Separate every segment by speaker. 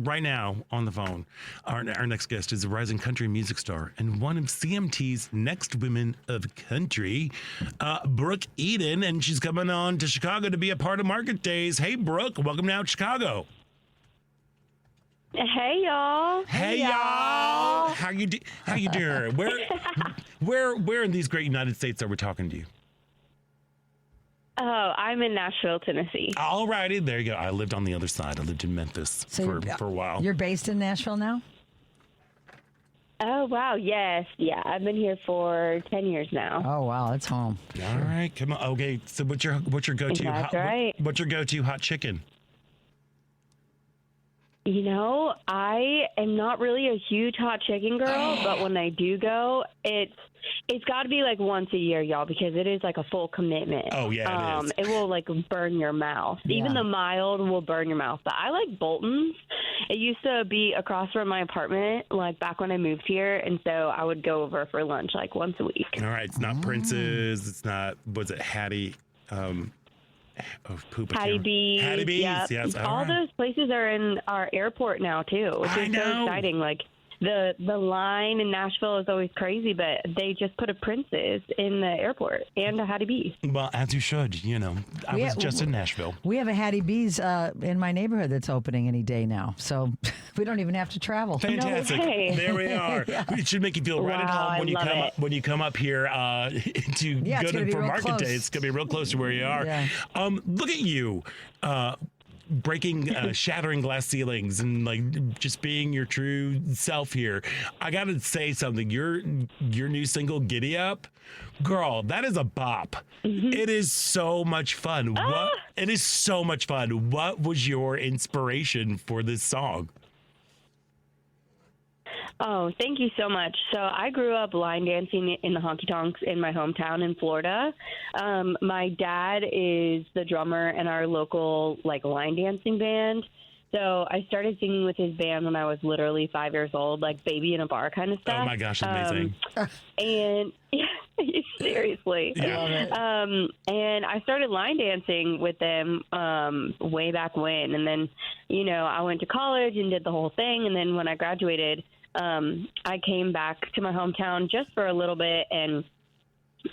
Speaker 1: right now on the phone, our next guest is a rising country music star and one of CMT's next women of country, Brooke Eden, and she's coming on to Chicago to be a part of Market Days. Hey, Brooke, welcome now to Chicago.
Speaker 2: Hey y'all.
Speaker 1: Hey y'all. How you doing? Where in these great United States are we talking to you?
Speaker 2: Oh, I'm in Nashville, Tennessee.
Speaker 1: All righty, there you go. I lived on the other side. I lived in Memphis for a while.
Speaker 3: You're based in Nashville now?
Speaker 2: Oh wow, yes, yeah. I've been here for 10 years now.
Speaker 3: Oh wow, that's home.
Speaker 1: All right, come on. Okay, so what's your go-to?
Speaker 2: That's right.
Speaker 1: What's your go-to hot chicken?
Speaker 2: You know, I am not really a huge hot chicken girl, but when I do go, it's got to be like once a year, y'all, because it is like a full commitment.
Speaker 1: Oh yeah, it is.
Speaker 2: It will like burn your mouth.
Speaker 3: Yeah.
Speaker 2: Even the mild will burn your mouth. But I like Bolton's. It used to be across from my apartment, like back when I moved here, and so I would go over for lunch like once a week.
Speaker 1: All right, it's not Prince's. It's not. Was it Hattie?
Speaker 2: Hattie B's.
Speaker 1: Hattie B's.
Speaker 2: Yep.
Speaker 1: Yes.
Speaker 2: All those places are in our airport now too, which is so exciting. Like the line in Nashville is always crazy, but they just put a Prince's in the airport and a Hattie B's.
Speaker 1: Well, as you should. You know, I was just in Nashville.
Speaker 3: We have a Hattie B's in my neighborhood that's opening any day now, so we don't even have to travel.
Speaker 1: Fantastic.
Speaker 2: No way.
Speaker 1: There we are.
Speaker 3: Yeah.
Speaker 1: It should make you feel right at home when you come up here to go to for Market
Speaker 3: close.
Speaker 1: Day. It's gonna be real close to where you are.
Speaker 3: Yeah.
Speaker 1: Look at you. Breaking, shattering glass ceilings and like just being your true self here. I gotta say something. Your new single, "Giddy Up," girl, that is a bop.
Speaker 2: Mm-hmm.
Speaker 1: It is so much fun. It is so much fun. What was your inspiration for this song?
Speaker 2: Oh, thank you so much. So I grew up line dancing in the honky tonks in my hometown in Florida. My dad is the drummer in our local line dancing band. So I started singing with his band when I was literally 5 years old, like Baby in a Bar kind of stuff.
Speaker 1: Oh my gosh, amazing.
Speaker 2: And seriously.
Speaker 1: Yeah.
Speaker 2: And I started line dancing with them way back when. And then, I went to college and did the whole thing. And then when I graduated, I came back to my hometown just for a little bit, and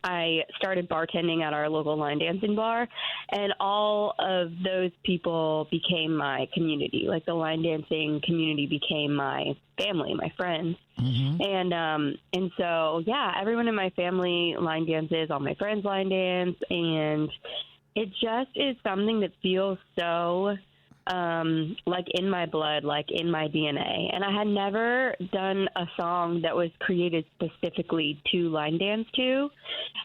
Speaker 2: I started bartending at our local line dancing bar, and all of those people became my community. Like the line dancing community became my family, my friends. Mm-hmm. And so, yeah, everyone in my family line dances, all my friends line dance, and it just is something that feels so like in my blood, like in my DNA. And I had never done a song that was created specifically to line dance to.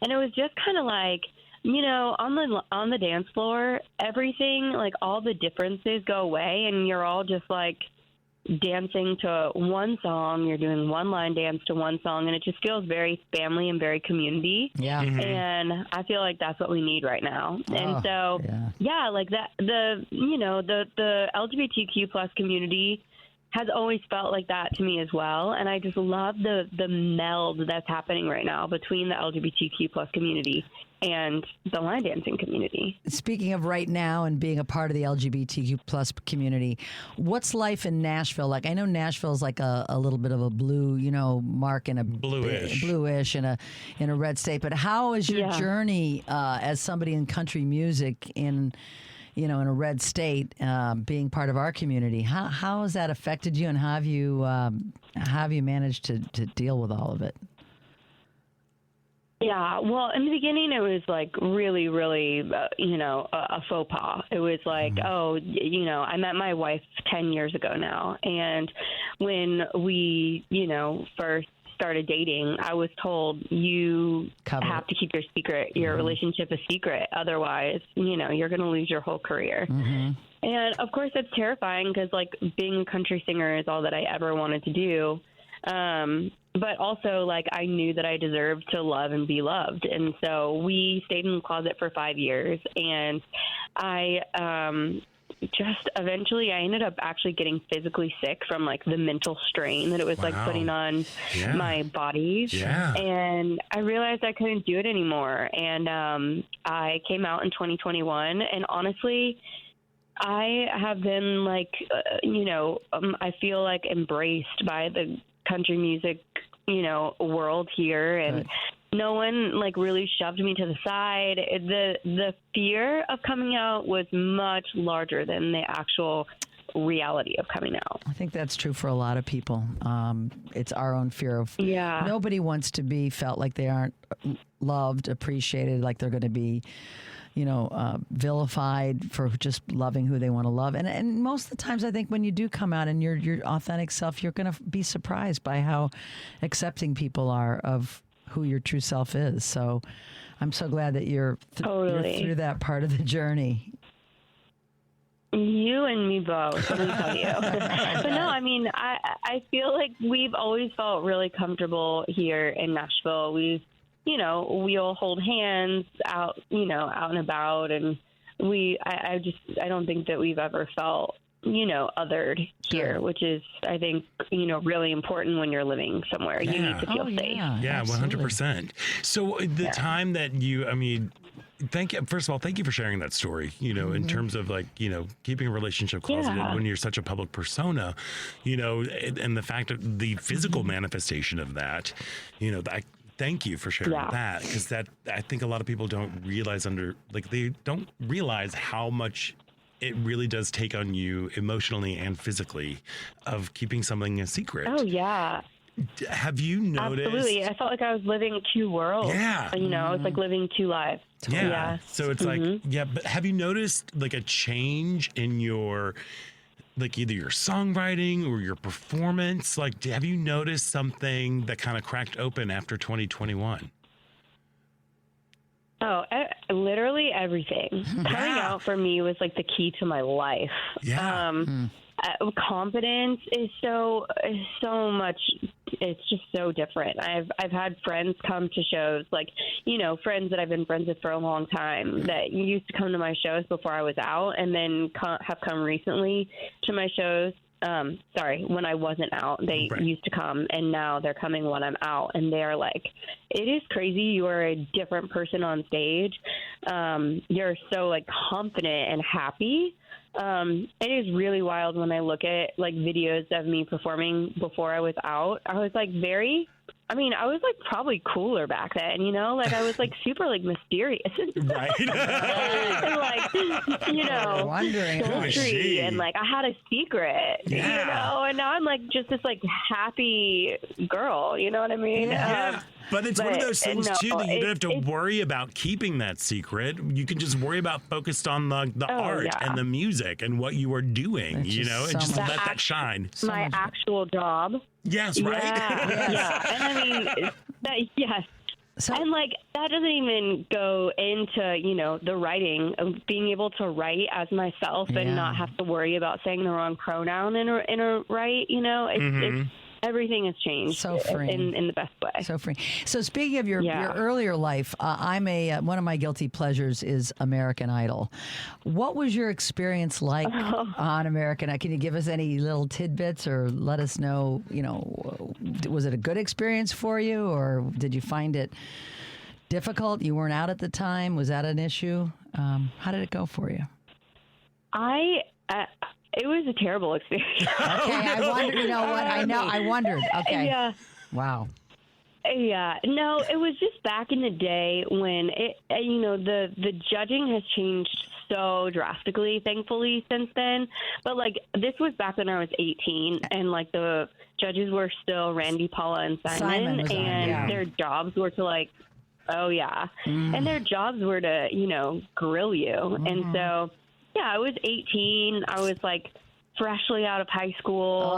Speaker 2: And it was just kind of like, on the dance floor, everything, like all the differences go away and you're all just like dancing to one song. You're doing one line dance to one song, and it just feels very family and very community.
Speaker 3: Yeah.
Speaker 1: Mm-hmm.
Speaker 2: And I feel like that's what we need right now. And so, like that, the LGBTQ plus community has always felt like that to me as well. And I just love the meld that's happening right now between the LGBTQ plus community and the line dancing community.
Speaker 3: Speaking of right now and being a part of the LGBTQ plus community, what's life in Nashville like? I know Nashville is like a little bit of a blue, mark and a bluish in a red state. But how is your journey as somebody in country music in a red state, being part of our community? How has that affected you, and how have you managed to deal with all of it?
Speaker 2: Yeah, well, in the beginning, it was like really, really, a faux pas. It was like, I met my wife 10 years ago now. And when we, first started dating, I was told you have to keep your relationship a secret. Otherwise, you're going to lose your whole career. Mm-hmm. And of course, it's terrifying because like being a country singer is all that I ever wanted to do. But also, like, I knew that I deserved to love and be loved. And so we stayed in the closet for 5 years. And I eventually I ended up actually getting physically sick from, like, the mental strain that it was, like, putting on my body. Yeah. And I realized I couldn't do it anymore. And I came out in 2021. And honestly, I have been like, I feel like embraced by the country music, world here, and no one like really shoved me to the side. The fear of coming out was much larger than the actual reality of coming out.
Speaker 3: I think that's true for a lot of people. It's our own fear of.
Speaker 2: Yeah.
Speaker 3: Nobody wants to be felt like they aren't loved, appreciated, like they're going to be, vilified for just loving who they want to love. And most of the times, I think when you do come out and your authentic self, you're going to be surprised by how accepting people are of who your true self is. So I'm so glad that you're through that part of the journey.
Speaker 2: You and me both, let me tell you. But no, I mean, I feel like we've always felt really comfortable here in Nashville. We'll hold hands out, out and about, and I don't think that we've ever felt, othered here, which is, I think, really important when you're living somewhere. You need to feel safe.
Speaker 1: Yeah, 100%. So the time that first of all, thank you for sharing that story, in terms of keeping a relationship closeted when you're such a public persona, and the fact of the physical manifestation of that, thank you for sharing that, because I think a lot of people don't realize they don't realize how much it really does take on you emotionally and physically of keeping something a secret.
Speaker 2: Oh, yeah.
Speaker 1: Have you noticed?
Speaker 2: Absolutely. I felt like I was living two worlds. Yeah. It's like living two lives.
Speaker 1: Yeah. So it's but have you noticed a change in your, either your songwriting or your performance? Have you noticed something that kind of cracked open after 2021?
Speaker 2: Oh, literally everything. Coming out for me was the key to my life.
Speaker 1: Yeah.
Speaker 2: Confidence is so much. It's just so different. I've had friends come to shows, friends that I've been friends with for a long time that used to come to my shows before I was out, and then have come recently to my shows. When I wasn't out, they used to come, and now they're coming when I'm out, and they're like, it is crazy. You are a different person on stage. You're so confident and happy. It is really wild when I look at videos of me performing before I was out. I was I was probably cooler back then, I was super mysterious.
Speaker 1: Right.
Speaker 2: And
Speaker 3: wondering
Speaker 2: sultry, and I had a secret, and now I'm just this happy girl, you know what I mean?
Speaker 1: Yeah. But it's one of those things, too, that you don't have to worry about keeping that secret. You can just worry about focused on the art and the music and what you are doing, and just let that shine.
Speaker 2: My actual job.
Speaker 1: Yes, right?
Speaker 2: Yeah. And yes. So, and that doesn't even go into, the writing, of being able to write as myself and not have to worry about saying the wrong pronoun in a write, it's everything has changed.
Speaker 3: So free.
Speaker 2: In the best way.
Speaker 3: So free. So speaking of your earlier life, one of my guilty pleasures is American Idol. What was your experience like on American Idol? Can you give us any little tidbits or let us know, was it a good experience for you, or did you find it difficult? You weren't out at the time. Was that an issue? How did it go for you?
Speaker 2: It was a terrible experience.
Speaker 3: Okay, I wondered. I wondered. Okay.
Speaker 2: Yeah.
Speaker 3: Wow.
Speaker 2: Yeah. No, it was just back in the day when the judging has changed so drastically, thankfully, since then. But this was back when I was 18, and the judges were still Randy, Paula, and Simon and their jobs were to and their jobs were to grill you, and so. Yeah, I was 18. I was freshly out of high school.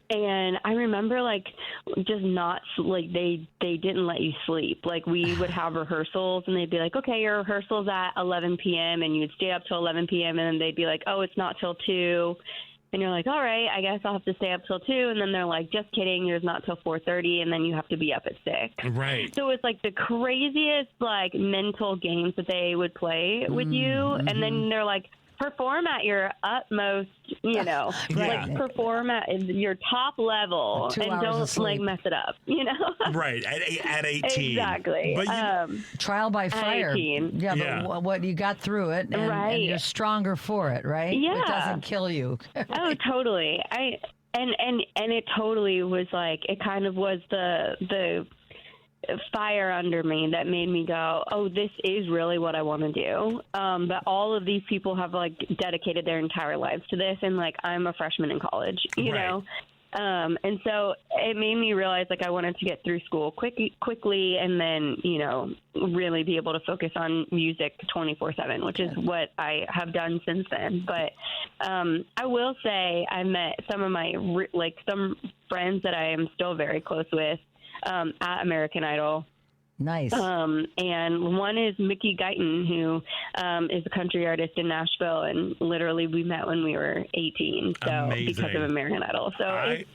Speaker 2: And I remember just not they didn't let you sleep. We would have rehearsals, and they'd be like, okay, your rehearsal's at 11 p.m. and you'd stay up till 11 p.m. and then they'd be like, oh, it's not till 2. And you're like, all right, I guess I'll have to stay up till 2. And then they're like, just kidding, yours not till 4:30, and then you have to be up at 6.
Speaker 1: Right.
Speaker 2: So it's the craziest mental games that they would play with you. And then they're like, perform at your utmost,
Speaker 1: Yeah.
Speaker 2: like perform at your top level
Speaker 3: 2
Speaker 2: and
Speaker 3: hours of
Speaker 2: don't
Speaker 3: sleep.
Speaker 2: like mess it up,
Speaker 1: Right. At 18.
Speaker 2: Exactly.
Speaker 1: But
Speaker 3: Trial by fire.
Speaker 2: 18.
Speaker 3: Yeah,
Speaker 1: Yeah.
Speaker 3: but what you got through it, and
Speaker 2: Right.
Speaker 3: you're stronger for it, right?
Speaker 2: Yeah.
Speaker 3: It doesn't kill you.
Speaker 2: Oh, totally. And it totally was like, it kind of was the fire under me that made me go, oh, this is really what I want to do. But all of these people have like dedicated their entire lives to this, and like I'm a freshman in college, you
Speaker 1: Right.
Speaker 2: know. And so it made me realize like I wanted to get through school quickly, and then really be able to focus on music 24/7, which is what I have done since then. But I will say I met some of my some friends that I am still very close with at American Idol.
Speaker 3: Nice.
Speaker 2: And one is Mickey Guyton, who is a country artist in Nashville, and literally we met when we were 18, so
Speaker 1: Amazing.
Speaker 2: because of American Idol. So it's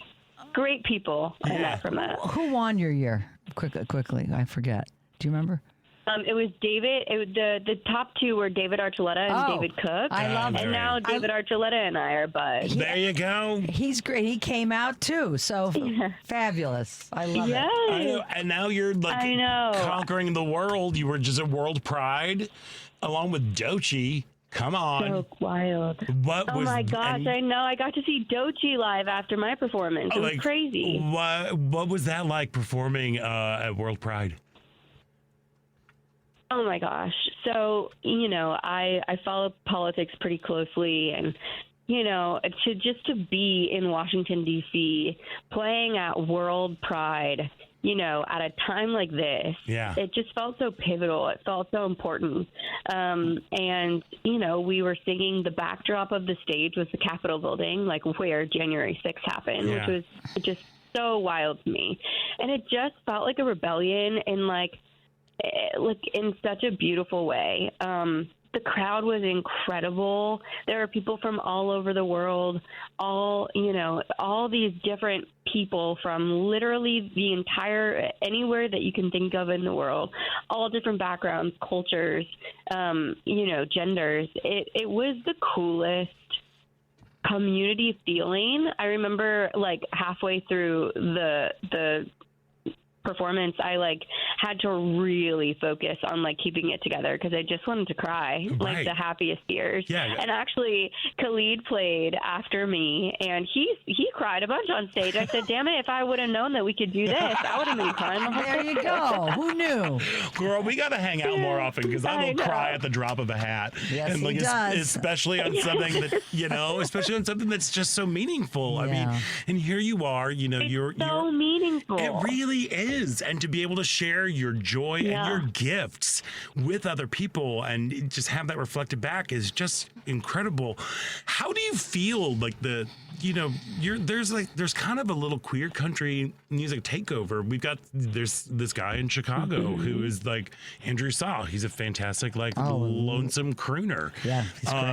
Speaker 2: great people I met from that.
Speaker 3: Who won your year? Quickly, I forget. Do you remember?
Speaker 2: It was David. The top two were David Archuleta and David Cook.
Speaker 3: I love
Speaker 2: And now David Archuleta and I are buds.
Speaker 1: there you go.
Speaker 3: He's great. He came out too, so fabulous. I love
Speaker 2: Yes.
Speaker 3: it.
Speaker 1: I know. And now you're like
Speaker 2: I know.
Speaker 1: conquering the world. You were just at World Pride along with Doechii. Come on.
Speaker 2: So wild.
Speaker 1: What
Speaker 2: Oh
Speaker 1: was
Speaker 2: my gosh,
Speaker 1: and-
Speaker 2: I know. I got to see Doechii live after my performance. It was crazy.
Speaker 1: What was that like performing at World Pride?
Speaker 2: Oh my gosh. So, I follow politics pretty closely, and to be in Washington D.C. playing at World Pride, at a time like this,
Speaker 1: Yeah.
Speaker 2: it just felt so pivotal. It felt so important. And we were singing, the backdrop of the stage was the Capitol building, like where January 6th happened,
Speaker 1: Yeah.
Speaker 2: which was just so wild to me. And it just felt like a rebellion, and like in such a beautiful way. The crowd was incredible. There were people from all over the world, all these different people from literally the entire, anywhere that you can think of in the world, all different backgrounds, cultures, genders. It was the coolest community feeling. I remember like halfway through the performance, I had to really focus on keeping it together because I just wanted to cry,
Speaker 1: Right.
Speaker 2: the happiest tears.
Speaker 1: Yeah.
Speaker 2: And actually, Khalid played after me, and he cried a bunch on stage. I said, "Damn it! If I would have known that we could do this, I would have been crying the whole
Speaker 3: There you go. Who knew?
Speaker 1: Girl, we got to hang out more often because I
Speaker 2: I
Speaker 1: will
Speaker 2: know.
Speaker 1: cry at the drop of a hat.
Speaker 3: Yes,
Speaker 1: and
Speaker 3: he does.
Speaker 1: especially on something that, especially on something that's just so meaningful. I
Speaker 3: Yeah.
Speaker 1: mean, and here you are, you're
Speaker 2: so meaningful.
Speaker 1: It really is. And to be able to share your joy and
Speaker 2: Yeah.
Speaker 1: your gifts with other people and just have that reflected back is just incredible. How do you feel there's kind of a little queer country music takeover. There's this guy in Chicago who is like Andrew Saw. He's a fantastic, lonesome crooner.
Speaker 3: Yeah,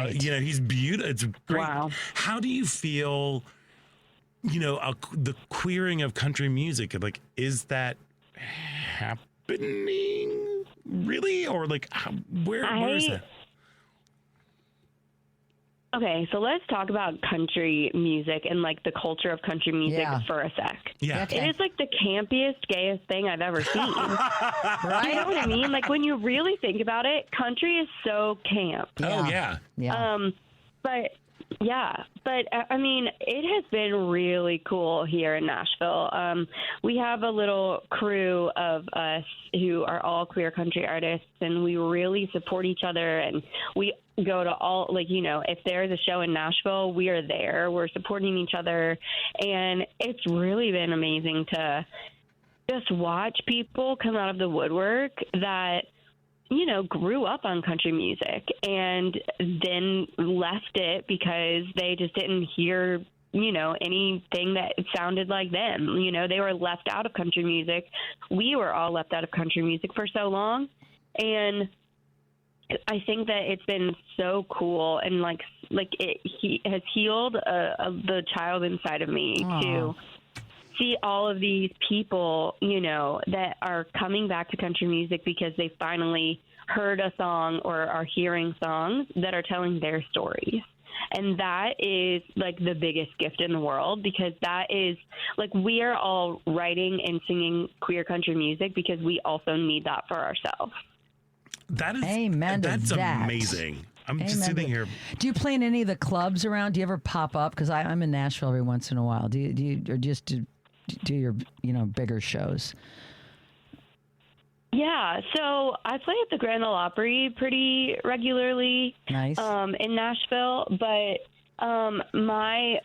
Speaker 3: he's great.
Speaker 1: He's beautiful. It's great.
Speaker 2: Wow.
Speaker 1: How do you feel, the queering of country music? Is that happening really? Or where is that?
Speaker 2: Okay, so let's talk about country music and the culture of country music
Speaker 3: Yeah.
Speaker 2: for a sec.
Speaker 1: Yeah.
Speaker 3: Okay.
Speaker 2: It is the campiest, gayest thing I've ever seen. You know what I mean? When you really think about it, country is so camp.
Speaker 1: Oh, yeah.
Speaker 3: Yeah.
Speaker 2: But I mean, it has been really cool here in Nashville. We have a little crew of us who are all queer country artists, and we really support each other, and we go to all, if there's a show in Nashville, we are there. We're supporting each other, and it's really been amazing to just watch people come out of the woodwork that grew up on country music and then left it because they just didn't hear, anything that sounded like them. They were left out of country music. We were all left out of country music for so long. And I think that it's been so cool, and he has healed the child inside of me to see all of these people, that are coming back to country music because they finally heard a song or are hearing songs that are telling their stories. And that is like the biggest gift in the world, because that is like, we are all writing and singing queer country music because we also need that for ourselves.
Speaker 1: That is,
Speaker 3: Amen to
Speaker 1: that's
Speaker 3: that.
Speaker 1: amazing. I'm just
Speaker 3: Amen
Speaker 1: sitting
Speaker 3: to-
Speaker 1: here.
Speaker 3: Do you play in any of the clubs around? Do you ever pop up? Because I'm in Nashville every once in a while. Do you or just do your bigger shows?
Speaker 2: Yeah, so I play at the Grand Ole Opry pretty regularly.
Speaker 3: Nice.
Speaker 2: In Nashville, but my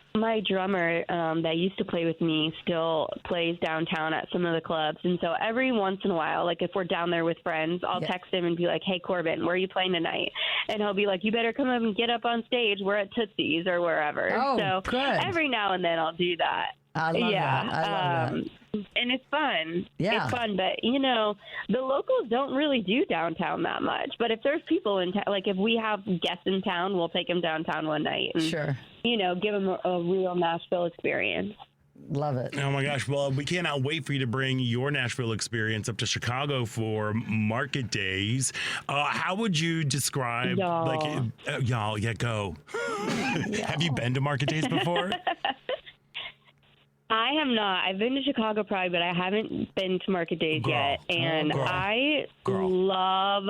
Speaker 2: drummer that used to play with me still plays downtown at some of the clubs, and so every once in a while, like if we're down there with friends, I'll text him and be like, "Hey Corbin, where are you playing tonight?" And he'll be like, "You better come up and get up on stage. We're at Tootsie's or wherever."
Speaker 3: Oh,
Speaker 2: so
Speaker 3: good.
Speaker 2: every now and then I'll do that.
Speaker 3: I love that. I love that.
Speaker 2: And it's fun.
Speaker 3: Yeah.
Speaker 2: It's fun, but the locals don't really do downtown that much. But if there's people in town, like if we have guests in town, we'll take them downtown one night and
Speaker 3: Sure.
Speaker 2: give them a real Nashville experience.
Speaker 3: Love it.
Speaker 1: Oh my gosh. Well, we cannot wait for you to bring your Nashville experience up to Chicago for Market Days. How would you describe,
Speaker 2: Y'all.
Speaker 1: y'all, yeah, go. Have you been to Market Days before?
Speaker 2: I have not. I've been to Chicago Pride, but I haven't been to Market Days yet. And I love.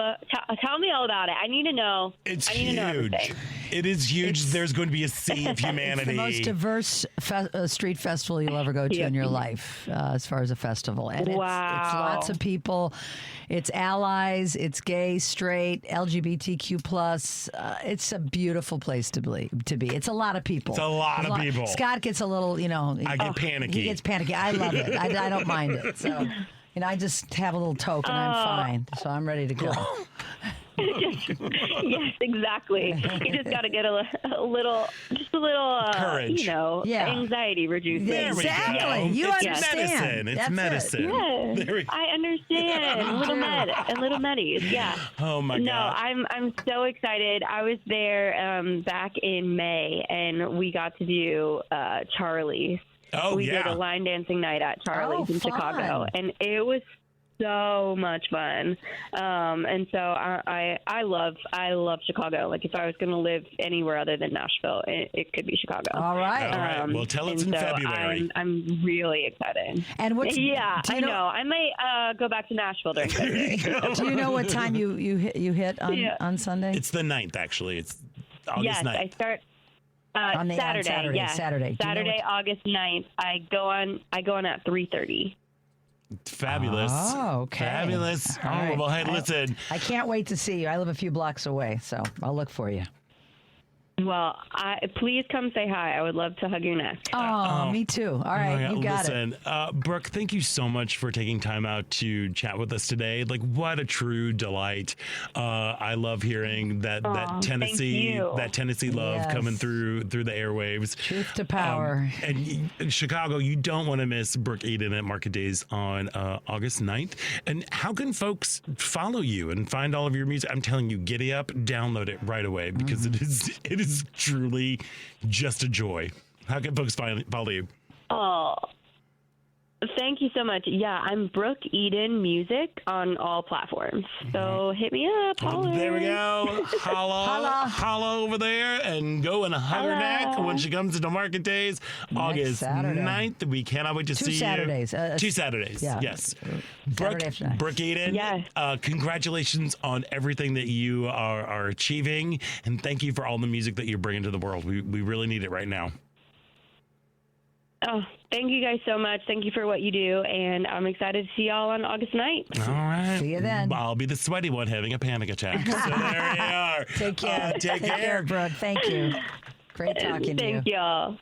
Speaker 2: Tell me all about it. I need to know.
Speaker 1: It's
Speaker 2: I need to know
Speaker 1: huge.
Speaker 2: everything.
Speaker 1: It is huge. There's going to be a sea of humanity.
Speaker 3: It's the most diverse street festival you'll ever go to in your life, as far as a festival. And it's lots of people. It's allies. It's gay, straight, LGBTQ+. It's a beautiful place to be. It's a lot of people.
Speaker 1: It's a lot of people.
Speaker 3: Scott gets a little,
Speaker 1: I get panicky.
Speaker 3: He gets panicky. I love it. I don't mind it. So, I just have a little toke and I'm fine. So I'm ready to go.
Speaker 2: Yes, exactly. You just got to get a little
Speaker 1: courage.
Speaker 2: Anxiety reducing.
Speaker 1: There we go.
Speaker 3: Exactly. You
Speaker 1: it's
Speaker 3: understand.
Speaker 1: medicine. It's
Speaker 3: That's
Speaker 1: medicine.
Speaker 2: Yes,
Speaker 1: There we-
Speaker 2: I understand. Little meddies. Yeah.
Speaker 1: Oh my
Speaker 2: No,
Speaker 1: God.
Speaker 2: I'm so excited. I was there back in May, and we got to do Charlie's.
Speaker 1: Oh,
Speaker 2: we
Speaker 1: yeah.
Speaker 2: did a line dancing night at Charlie's in
Speaker 3: fun.
Speaker 2: Chicago, and it was so much fun. And so I love Chicago. Like if I was going to live anywhere other than Nashville, it could be Chicago.
Speaker 3: All right.
Speaker 1: All right. Well, tell us in February.
Speaker 2: I'm really excited.
Speaker 3: And what's
Speaker 2: I know. I might go back to Nashville during February.
Speaker 3: Do you know what time you hit on Sunday?
Speaker 1: It's the 9th, actually. It's August 9th.
Speaker 2: I start
Speaker 3: On
Speaker 2: Saturday.
Speaker 3: Saturday. Do you know
Speaker 2: Saturday, August 9th. I go on at 3:30.
Speaker 1: Fabulous.
Speaker 3: Oh, okay.
Speaker 1: Fabulous.
Speaker 3: All right.
Speaker 1: Well, hey, listen.
Speaker 3: I can't wait to see you. I live a few blocks away, so I'll look for you.
Speaker 2: Well, please come say hi. I would love to hug your neck.
Speaker 3: Oh, me too. All right, you got
Speaker 1: Listen, Brooke, thank you so much for taking time out to chat with us today. Like, what a true delight. I love hearing that Tennessee love
Speaker 3: Yes.
Speaker 1: coming through the airwaves.
Speaker 3: Truth to power.
Speaker 1: And in Chicago, you don't want to miss Brooke Eden at Market Days on August 9th. And how can folks follow you and find all of your music? I'm telling you, giddy up, download it right away because it is truly just a joy. How can folks follow you?
Speaker 2: Oh, thank you so much. Yeah, I'm Brooke Eden Music on all platforms. So hit me up. Holler.
Speaker 1: There we go. Holla over there and go and hug her neck when she comes into Market Days, August
Speaker 3: Saturday.
Speaker 1: 9th. We cannot wait to see
Speaker 3: Saturdays.
Speaker 1: you. 2 Saturdays.
Speaker 3: Yeah.
Speaker 1: Yes.
Speaker 3: Saturday after next.
Speaker 1: Brooke Eden,
Speaker 2: Yes.
Speaker 1: congratulations on everything that you are achieving. And thank you for all the music that you're bringing to the world. We really need it right now.
Speaker 2: Oh, thank you guys so much. Thank you for what you do. And I'm excited to see y'all on August 9th.
Speaker 1: All right.
Speaker 3: See you then.
Speaker 1: I'll be the sweaty one having a panic attack. So there you are.
Speaker 3: Take care.
Speaker 1: Take care.
Speaker 3: Brooke. Thank you. Great talking to you.
Speaker 2: Thank y'all.